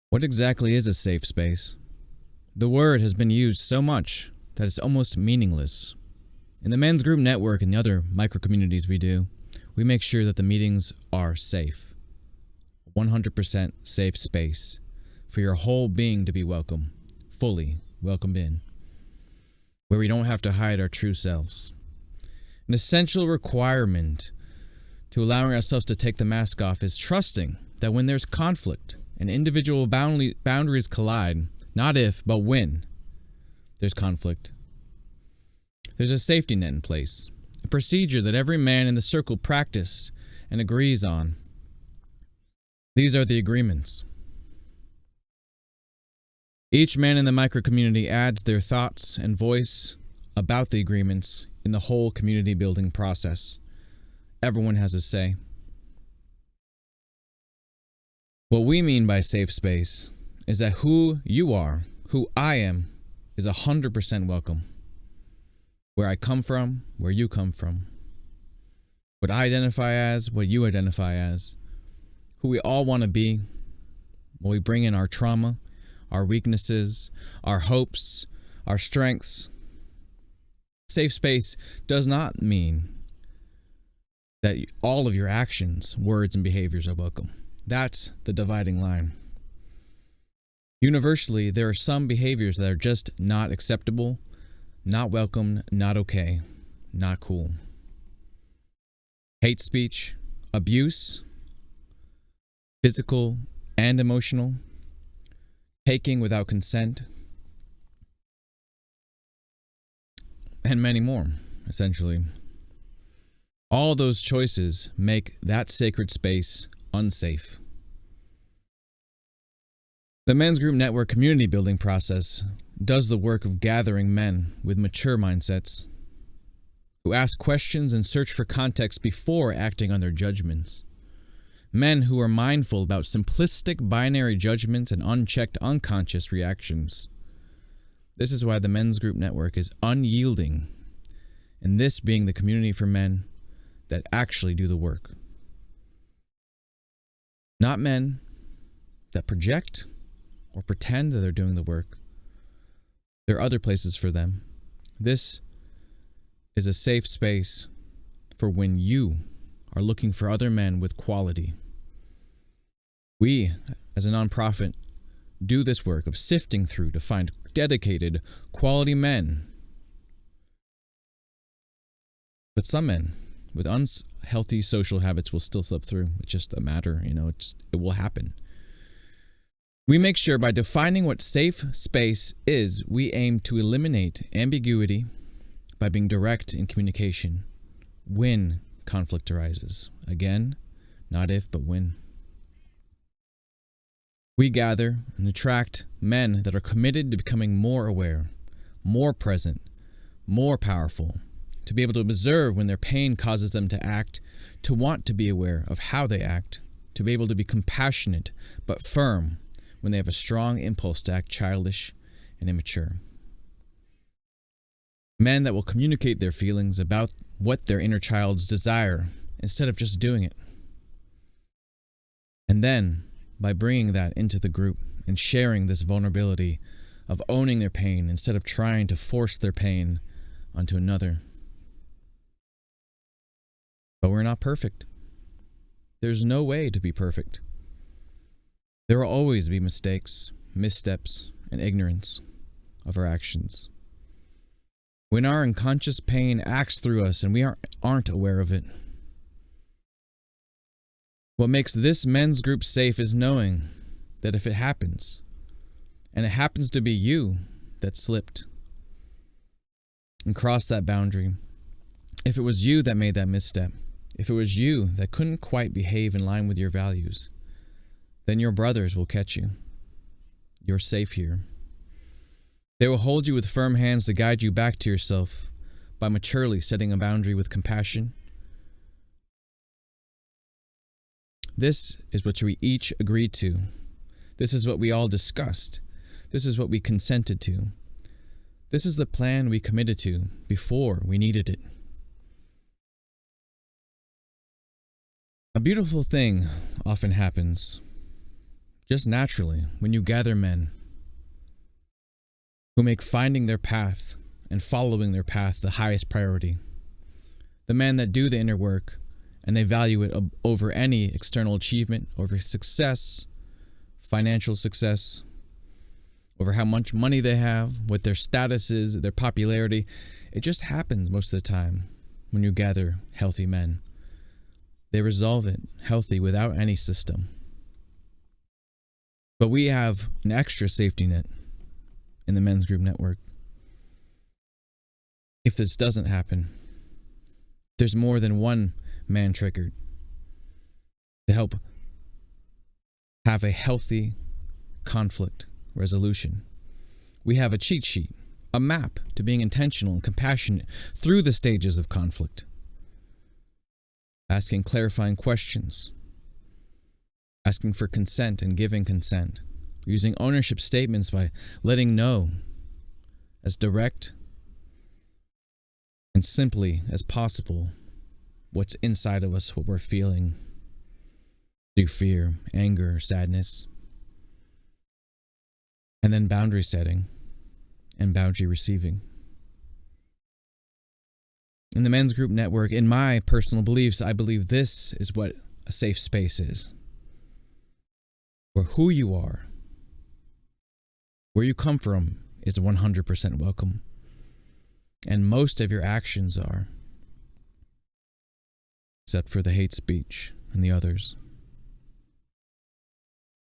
What exactly is a safe space? The word has been used so much that it's almost meaningless. In the men's group network and the other micro communities we do, we make sure that the meetings are safe. 100% safe space for your whole being to be welcome, fully welcomed in, where we don't have to hide our true selves. An essential requirement to allowing ourselves to take the mask off is trusting that when there's conflict and individual boundaries collide, not if, but when there's conflict, there's a safety net in place, a procedure that every man in the circle practices and agrees on. These are the agreements. Each man in the micro community adds their thoughts and voice about the agreements in the whole community building process. Everyone has a say. What we mean by safe space is that who you are, who I am, is 100% welcome. Where I come from, where you come from. What I identify as, what you identify as. Who we all want to be. When we bring in our trauma, our weaknesses, our hopes, our strengths. Safe space does not mean that all of your actions, words, and behaviors are welcome. That's the dividing line. Universally, there are some behaviors that are just not acceptable, not welcome, not okay, not cool. Hate speech, abuse, physical and emotional, taking without consent, and many more, essentially. All those choices make that sacred space unsafe. The men's group network community building process does the work of gathering men with mature mindsets who ask questions and search for context before acting on their judgments. Men who are mindful about simplistic binary judgments and unchecked unconscious reactions. This is why the men's group network is unyielding, and this being the community for men that actually do the work. Not men that project or pretend that they're doing the work. There are other places for them. This is a safe space for when you are looking for other men with quality. We, as a nonprofit, do this work of sifting through to find dedicated, quality men. But some men with unhealthy social habits will still slip through. It's just a matter, it will happen. We make sure by defining what safe space is, we aim to eliminate ambiguity by being direct in communication when conflict arises. Again, not if, but when. We gather and attract men that are committed to becoming more aware, more present, more powerful, to be able to observe when their pain causes them to act, to want to be aware of how they act, to be able to be compassionate but firm when they have a strong impulse to act childish and immature. Men that will communicate their feelings about what their inner child's desire instead of just doing it. And then, by bringing that into the group and sharing this vulnerability of owning their pain instead of trying to force their pain onto another. But we're not perfect. There's no way to be perfect. There will always be mistakes, missteps, and ignorance of our actions. When our unconscious pain acts through us and we aren't aware of it. What makes this men's group safe is knowing that if it happens, and it happens to be you that slipped and crossed that boundary, if it was you that made that misstep, if it was you that couldn't quite behave in line with your values, then your brothers will catch you. You're safe here. They will hold you with firm hands to guide you back to yourself by maturely setting a boundary with compassion. This is what we each agreed to. This is what we all discussed. This is what we consented to. This is the plan we committed to before we needed it. A beautiful thing often happens. Just naturally, when you gather men who make finding their path and following their path the highest priority, the men that do the inner work and they value it over any external achievement, over success, financial success, over how much money they have, what their status is, their popularity. It just happens most of the time when you gather healthy men. They resolve it healthy without any system. But we have an extra safety net in the men's group network. If this doesn't happen, there's more than one man triggered to help have a healthy conflict resolution. We have a cheat sheet, a map to being intentional and compassionate through the stages of conflict. Asking clarifying questions, asking for consent and giving consent, using ownership statements by letting know as direct and simply as possible what's inside of us, what we're feeling through fear, anger, sadness. And then boundary setting and boundary receiving. In the men's group network, in my personal beliefs, I believe this is what a safe space is. Where who you are, where you come from is 100% welcome. And most of your actions are, except for the hate speech and the others.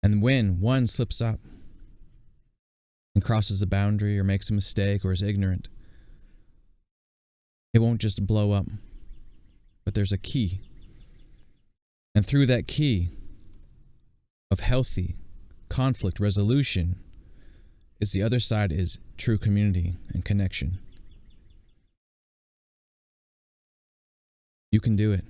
And when one slips up and crosses a boundary or makes a mistake or is ignorant, it won't just blow up, but there's a key. And through that key of healthy conflict resolution is the other side is true community and connection. You can do it.